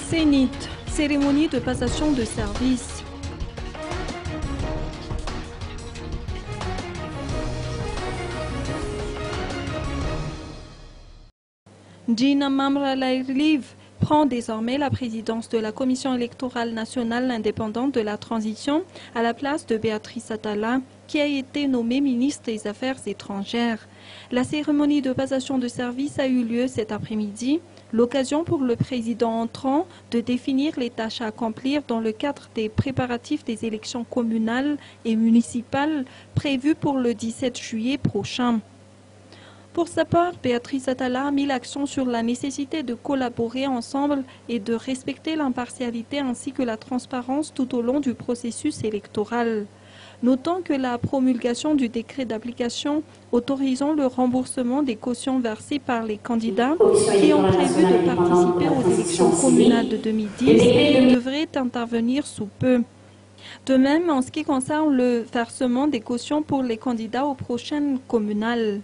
Zénith, cérémonie de passation de service. Gina Mamralairliv prend désormais la présidence de la Commission électorale nationale indépendante de la transition à la place de Béatrice Atala, qui a été nommée ministre des Affaires étrangères. La cérémonie de passation de service a eu lieu cet après-midi, l'occasion pour le président entrant de définir les tâches à accomplir dans le cadre des préparatifs des élections communales et municipales prévues pour le 17 juillet prochain. Pour sa part, Béatrice Atala a mis l'accent sur la nécessité de collaborer ensemble et de respecter l'impartialité ainsi que la transparence tout au long du processus électoral. Notons que la promulgation du décret d'application autorisant le remboursement des cautions versées par les candidats qui ont prévu de participer aux élections communales de 2010 devrait intervenir sous peu. De même, en ce qui concerne le versement des cautions pour les candidats aux prochaines communales.